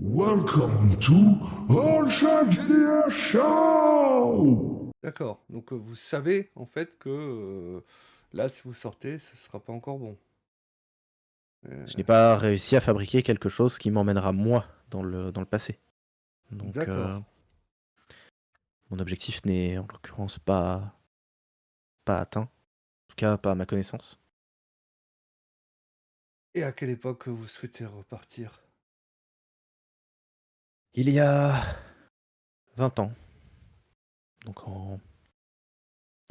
Welcome to All Shark GDR Show! D'accord, donc vous savez en fait que là, si vous sortez, ce sera pas encore bon. Je n'ai Euh, pas réussi à fabriquer quelque chose qui m'emmènera moi dans le passé. Donc D'accord. mon objectif n'est en l'occurrence pas atteint. En tout cas, pas à ma connaissance. Et à quelle époque vous souhaitez repartir? Il y a 20 ans, donc en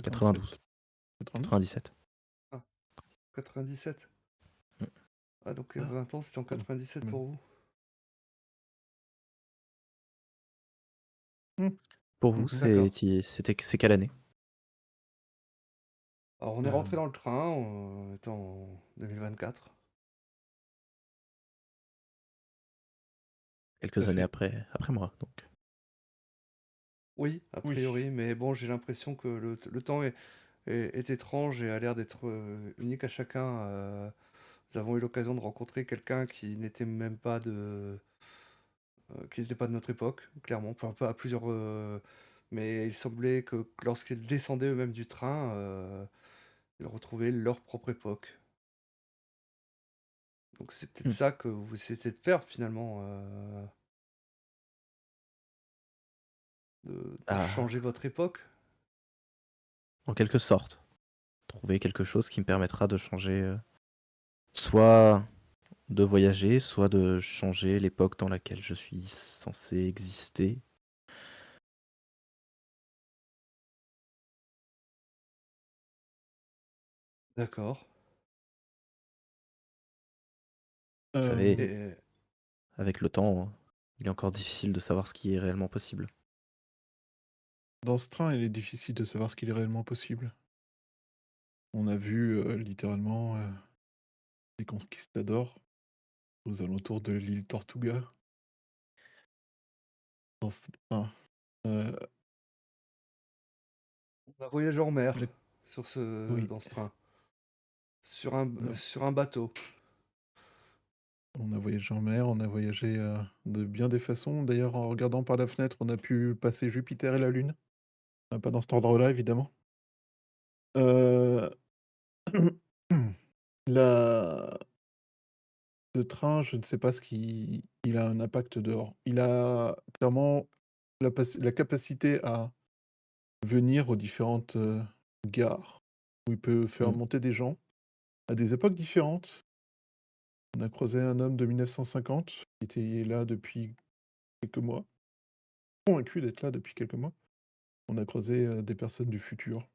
92, 87. 89. 97. Ah, 97. Mm. Ah, donc Ah, 20 ans, c'était en 97 pour vous? Pour vous, D'accord. c'est quelle année? Alors, on est rentré dans le train, on était en 2024. Tout à Quelques années fait. après moi, donc. Oui, a Oui. priori, mais bon, j'ai l'impression que le temps est étrange et a l'air d'être unique à chacun. Nous avons eu l'occasion de rencontrer quelqu'un qui n'était même pas qui n'était pas de notre époque, clairement, enfin, pas à plusieurs. Mais il semblait que lorsqu'ils descendaient eux-mêmes du train, ils retrouvaient leur propre époque. Donc c'est peut-être Hmm. ça que vous essayez de faire finalement, de Ah, changer votre époque. en quelque sorte. Trouver quelque chose qui me permettra de changer, soit de voyager, soit de changer l'époque dans laquelle je suis censé exister. D'accord. Vous savez, Et avec le temps, il est encore difficile de savoir ce qui est réellement possible. Dans ce train, il est difficile de savoir ce qu'il est réellement possible. On a vu littéralement des conquistadors aux alentours de l'île Tortuga. Dans ce train. Euh, on a voyagé en mer la- oui, dans ce train, on a, sur un bateau. on a voyagé en mer, on a voyagé de bien des façons. D'ailleurs, en regardant par la fenêtre, on a pu passer Jupiter et la Lune. Pas dans cet ordre-là, évidemment. Euh, la... Ce train, je ne sais pas ce qui... Il a un impact dehors. Il a clairement la capacité à venir aux différentes gares où il peut faire Hmm. monter des gens à des époques différentes. On a croisé un homme de 1950 qui était là depuis quelques mois, convaincu d'être là depuis quelques mois. On a croisé des personnes du futur.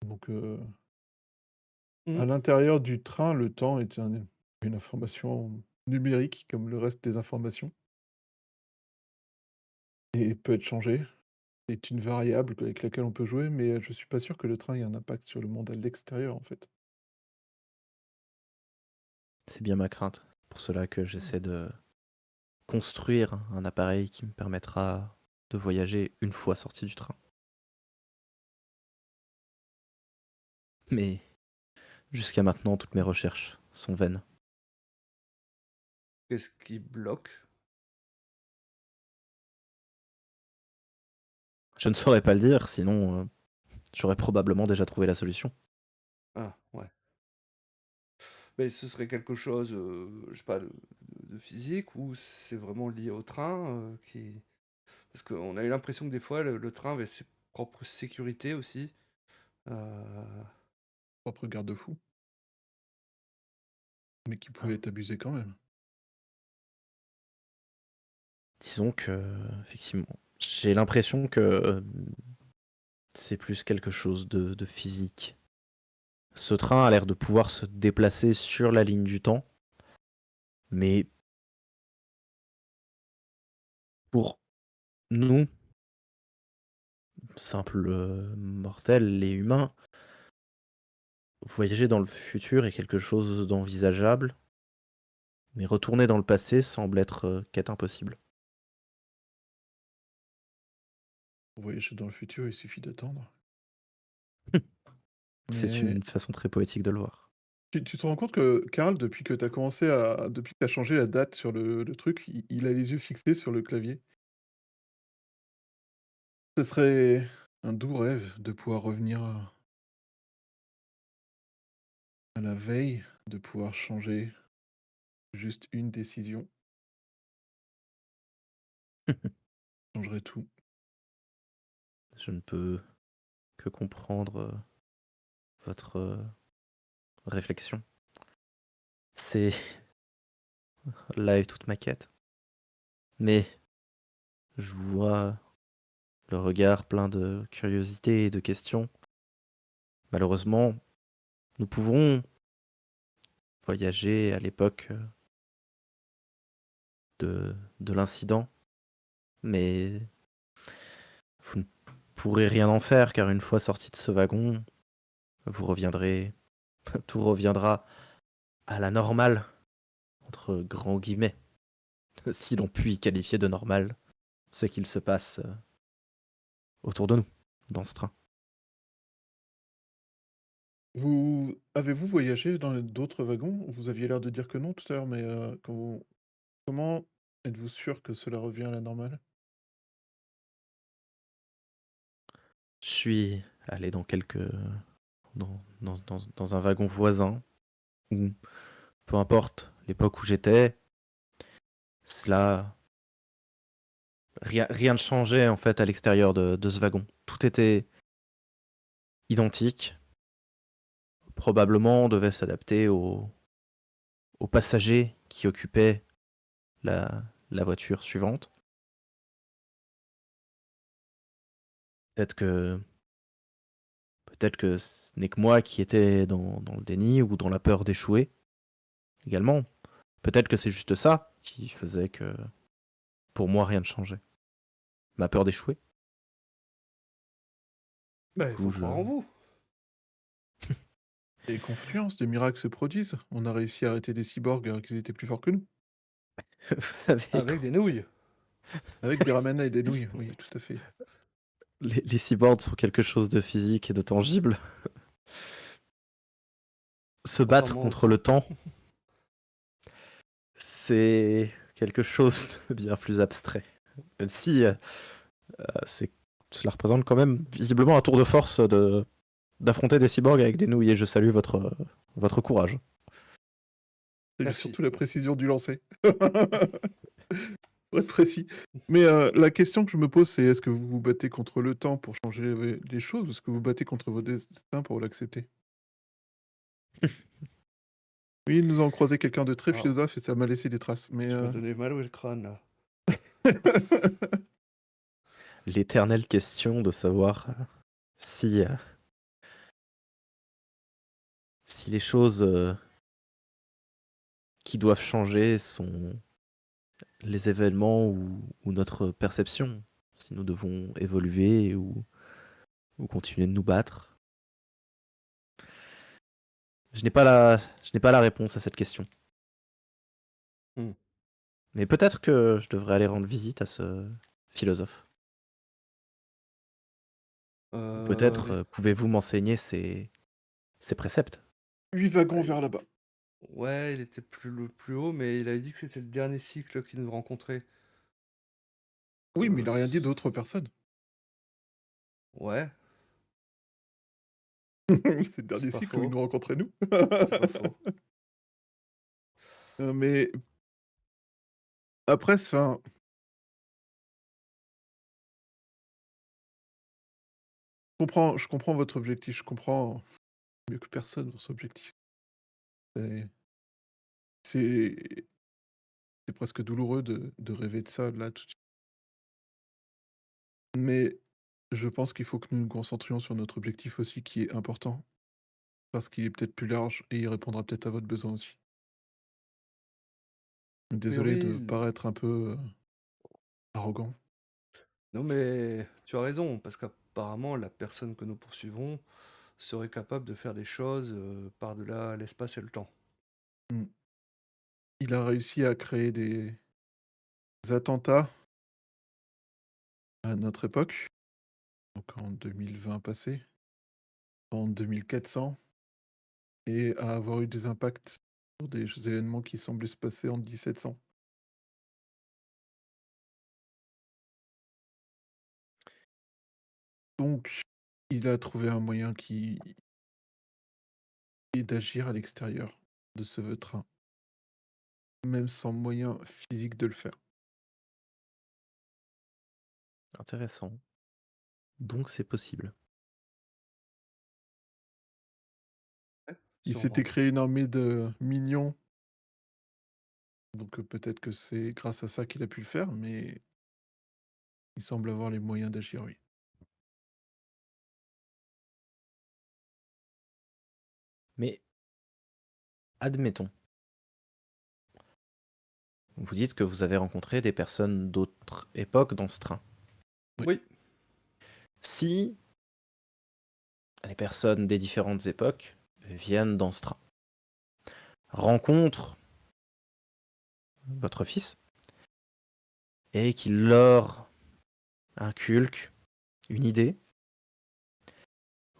Donc, Mm. à l'intérieur du train, le temps est une information numérique comme le reste des informations et peut être changé. C'est une variable avec laquelle on peut jouer, mais je suis pas sûr que le train ait un impact sur le monde à l'extérieur, en fait. C'est bien ma crainte. Pour cela que j'essaie de construire un appareil qui me permettra de voyager une fois sorti du train. Mais jusqu'à maintenant, toutes mes recherches sont vaines. Qu'est-ce qui bloque? Je ne saurais pas le dire, sinon j'aurais probablement déjà trouvé la solution. Ah, ouais. Mais ce serait quelque chose, je sais pas, de physique ou c'est vraiment lié au train qui... Parce qu'on a eu l'impression que des fois, le train avait ses propres sécurités aussi. Euh, Propre garde-fou, mais qui ah, pouvait être abusé quand même. Disons que, effectivement, j'ai l'impression que c'est plus quelque chose de physique. Ce train a l'air de pouvoir se déplacer sur la ligne du temps, mais pour nous, simples mortels et humains, voyager dans le futur est quelque chose d'envisageable, mais retourner dans le passé semble être quête impossible. Pour voyager dans le futur, il suffit d'attendre. C'est Mais une façon très poétique de le voir. Tu te rends compte que Karl, depuis que tu as changé la date sur le truc, il a les yeux fixés sur le clavier. Ce serait un doux rêve de pouvoir revenir à la veille, de pouvoir changer juste une décision, changerait tout. Je ne peux que comprendre votre réflexion. C'est là est toute ma quête. Mais je vous vois le regard plein de curiosité et de questions. Malheureusement, nous pouvons voyager à l'époque de l'incident, mais vous ne pourrez rien en faire car une fois sorti de ce wagon, vous reviendrez, tout reviendra à la normale, entre grands guillemets, si l'on peut y qualifier de normal ce qu'il se passe autour de nous, dans ce train. Avez-vous voyagé dans d'autres wagons? Vous aviez l'air de dire que non tout à l'heure, mais comment êtes-vous sûr que cela revient à la normale? Je suis allé dans un wagon voisin, où, peu importe l'époque où j'étais, cela, rien ne changeait en fait à l'extérieur de ce wagon. Tout était identique. Probablement, on devait s'adapter aux passagers qui occupaient la voiture suivante. Peut-être que, peut-être que ce n'est que moi qui étais dans le déni ou dans la peur d'échouer également. Peut-être que c'est juste ça qui faisait que pour moi rien ne changeait. Ma peur d'échouer. Du Bah, il coup, faut croire en vous. Des confluences, des miracles se produisent. On a réussi à arrêter des cyborgs alors qu'ils étaient plus forts que nous. vous savez, Avec des nouilles. Avec des ramenas et des nouilles, oui, tout à fait. les cyborgs sont quelque chose de physique et de tangible. Se battre Contrairement au contre le temps. temps, c'est quelque chose de bien plus abstrait. Même si c'est, cela représente quand même visiblement un tour de force d'affronter des cyborgs avec des nouilles et je salue votre courage. C'est Merci. surtout la précision du lancer. Très précis. Mais la question que je me pose, c'est est-ce que vous vous battez contre le temps pour changer les choses ou est-ce que vous battez contre vos destins pour l'accepter? Oui, nous avons croisé quelqu'un de très Alors, philosophe et ça m'a laissé des traces. Mais tu m'as donné mal au crâne, là. L'éternelle question de savoir si, si les choses qui doivent changer sont les événements ou notre perception, si nous devons évoluer ou continuer de nous battre. Je n'ai pas la réponse à cette question. Hmm. Mais peut-être que je devrais aller rendre visite à ce philosophe. Ou peut-être Les- pouvez-vous m'enseigner ses préceptes. 8 wagons Ah, vers là-bas. ouais, il était plus haut, mais il avait dit que c'était le dernier cycle qu'il nous rencontrait. Oui, mais il a rien dit S- d'autres personnes. Ouais, C'est le c'est dernier pas cycle où il faux. nous rencontrait nous. C'est pas faux. Mais après, enfin, je comprends votre objectif. Je comprends mieux que personne votre objectif. C'est c'est c'est presque douloureux de rêver de ça là tout de suite. Mais je pense qu'il faut que nous nous concentrions sur notre objectif aussi qui est important, parce qu'il est peut-être plus large et il répondra peut-être à votre besoin aussi. A Désolé priori, de paraître un peu, arrogant. non mais tu as raison, parce qu'apparemment la personne que nous poursuivons serait capable de faire des choses par-delà l'espace et le temps. Mmh. Il a réussi à créer des attentats à notre époque, donc en 2020 passé, en 2400 et à avoir eu des impacts sur des événements qui semblaient se passer en 1700. Donc, il a trouvé un moyen qui est d'agir à l'extérieur de ce train, même sans moyen physique de le faire. Intéressant. Donc c'est possible. Ouais, Il s'était sûrement. créé une armée de minions, donc peut-être que c'est grâce à ça qu'il a pu le faire, mais il semble avoir les moyens d'agir, oui. Mais admettons, vous dites que vous avez rencontré des personnes d'autres époques dans ce train. Oui. Oui, Si les personnes des différentes époques viennent dans ce train, rencontrent votre fils, et qu'il leur inculque une idée,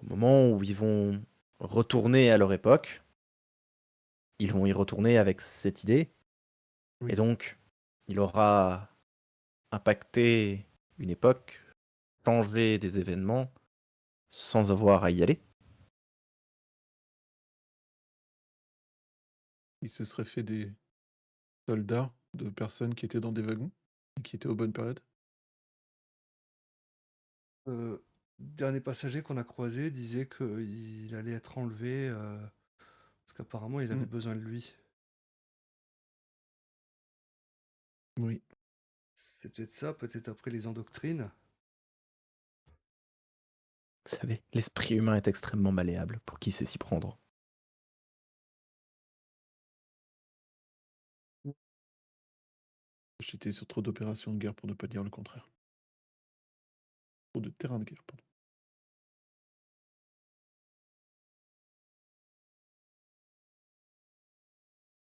au moment où ils vont retourner à leur époque, ils vont y retourner avec cette idée, et Oui. donc il aura impacté une époque, changé des événements, sans avoir à y aller. Il se serait fait des soldats de personnes qui étaient dans des wagons et qui étaient aux bonnes périodes. dernier passager qu'on a croisé disait qu'il allait être enlevé parce qu'apparemment il avait Mmh. besoin de lui. Oui. C'est peut-être ça, peut-être après les endoctrines. Vous savez, l'esprit humain est extrêmement malléable pour qui sait s'y prendre. J'étais sur trop d'opérations de guerre pour ne pas dire le contraire. Trop de terrains de guerre, pardon.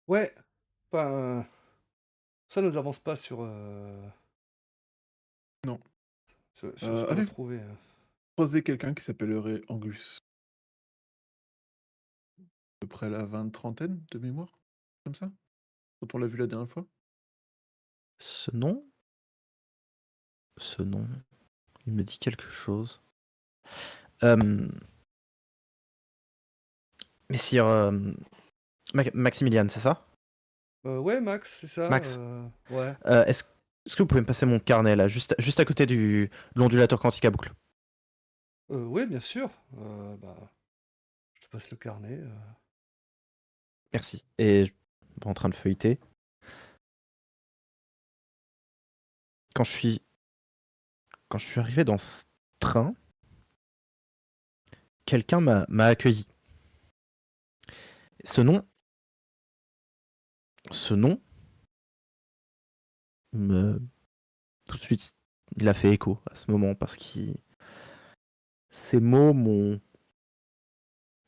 Ouais, enfin, ça nous avance pas Non. sur ce qu'on a Avez-vous trouvé. croisé quelqu'un qui s'appellerait Angus? À peu près la trentaine de mémoire? Comme ça? Quand on l'a vu la dernière fois? Ce nom, ce nom, il me dit quelque chose. Euh, Messire Maximilian, c'est ça? Ouais, Max, c'est ça. Max, Ouais. est-ce que vous pouvez me passer mon carnet là, juste à côté de l'ondulateur quantique à boucle? Ouais, bien sûr. Bah, je te passe le carnet. Merci. Et je suis en train de feuilleter. Quand je suis, quand je suis arrivé dans ce train, quelqu'un m'a accueilli. Ce nom, ce nom, me, tout de suite, il a fait écho à ce moment parce que ces mots m'ont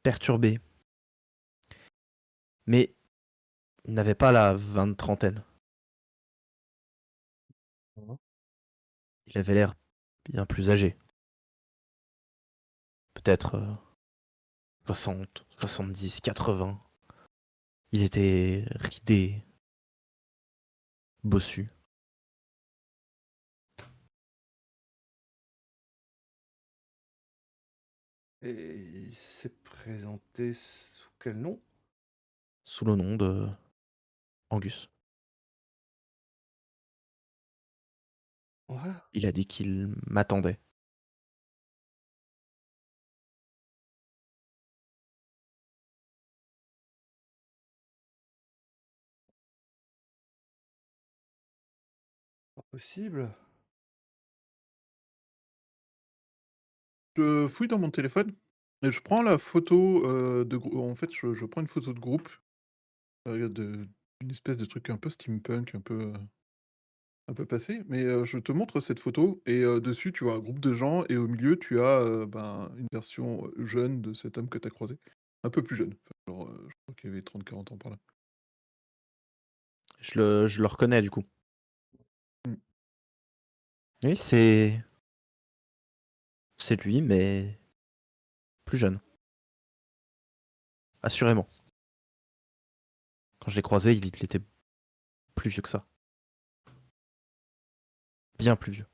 perturbé. Mais il n'avait pas la trentaine. Mhm. Il avait l'air bien plus âgé. Peut-être 60, 70, 80. Il était ridé, bossu. Et il s'est présenté sous quel nom? Sous le nom de Angus. Ouais, Il a dit qu'il m'attendait. pas possible. Je fouille dans mon téléphone et je prends la photo, en fait, je prends une photo de groupe, d'une espèce de truc un peu steampunk, un peu passé, mais je te montre cette photo et dessus, tu vois un groupe de gens et au milieu, tu as, ben, une version, jeune de cet homme que tu as croisé. Un peu plus jeune, enfin, genre, je crois qu'il avait 30, 40 ans par là. Je le reconnais du coup. Mmh. Oui, c'est lui, mais plus jeune. assurément. Quand je l'ai croisé, il était plus vieux que ça. Bien plus vieux.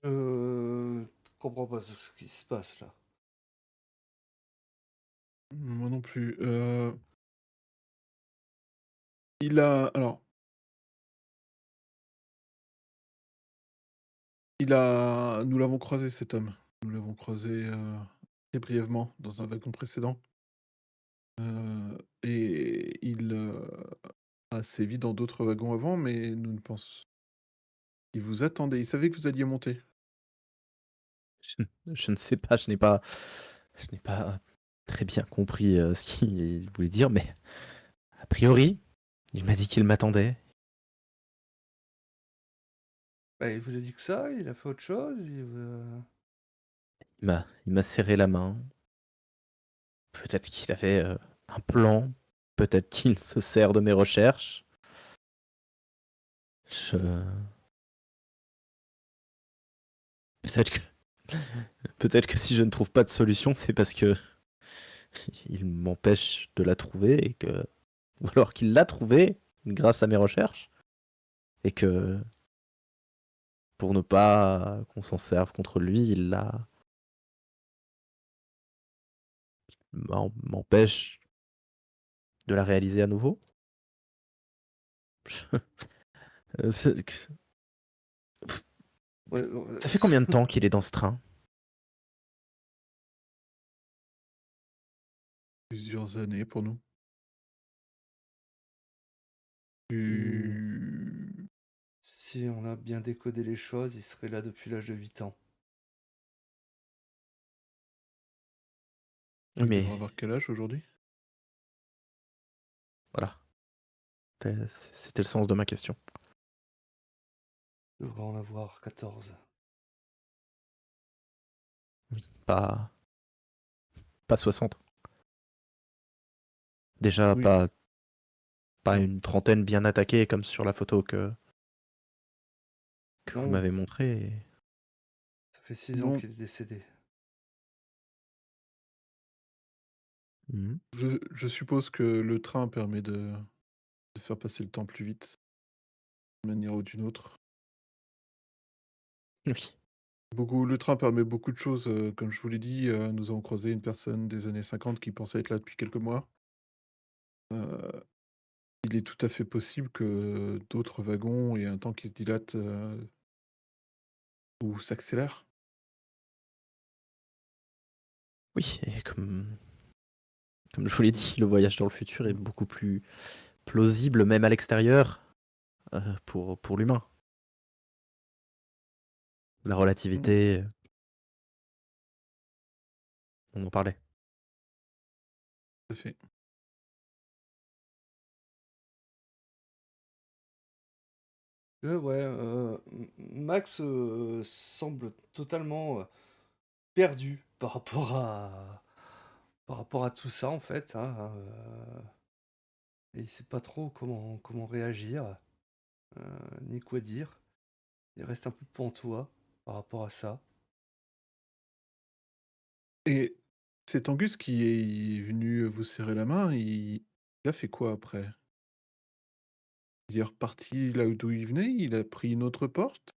Je comprends pas ce qui se passe là. Moi non plus. Il a alors, nous l'avons croisé cet homme. Nous l'avons croisé, très brièvement dans un wagon précédent, et a sévi dans d'autres wagons avant, mais nous ne pense il vous attendait, il savait que vous alliez monter. Je ne sais pas, je n'ai pas très bien compris ce qu'il voulait dire, mais a priori, il m'a dit qu'il m'attendait. Bah, il vous a dit que ça? Il a fait autre chose? Il m'a serré la main. Peut-être qu'il avait un plan. Peut-être qu'il se sert de mes recherches. Je... Peut-être que... Peut-être que si je ne trouve pas de solution, c'est parce que il m'empêche de la trouver et que... Ou alors qu'il l'a trouvée grâce à mes recherches et que pour ne pas qu'on s'en serve contre lui, m'empêche de la réaliser à nouveau. C'est- Ouais, Ça fait combien de temps qu'il est dans ce train? Plusieurs années pour nous. Hmm, Tu si on a bien décodé les choses, il serait là depuis l'âge de 8 ans. Oui, il mais devrait avoir quel âge aujourd'hui? voilà, c'était le sens de ma question. Il devrait en avoir 14. Oui, pas 60. Déjà Oui, pas non. une trentaine bien attaquée comme sur la photo que vous Non, m'avez montrée. ça fait 6 ans Non, qu'il est décédé. Mhm. je suppose que le train permet de faire passer le temps plus vite, d'une manière ou d'une autre. Oui. Le train permet beaucoup de choses, comme je vous l'ai dit, nous avons croisé une personne des années 50 qui pensait être là depuis quelques mois. Heu, il est tout à fait possible que d'autres wagons aient un temps qui se dilate, ou s'accélère. Oui, et comme je vous l'ai dit, le voyage dans le futur est beaucoup plus plausible, même à l'extérieur, pour l'humain. La Mmh, relativité, on en parlait. tout à fait. Ouais, Max semble totalement perdu par rapport à tout ça en fait, hein, et il sait pas trop comment réagir, ni quoi dire. Il reste un peu pantois par rapport à ça. Et cet Angus qui est venu vous serrer la main, il a fait quoi après? Il est reparti là d'où il venait? Il a pris une autre porte?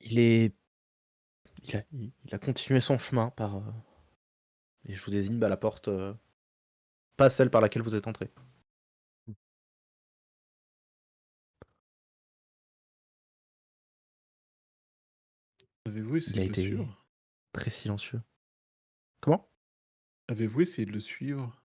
Il est, il a continué son chemin et je vous désigne la porte, pas celle par laquelle vous êtes entré. Avez-vous Il essayé a de le été suivre? très silencieux. Comment? Avez-vous essayé de le suivre?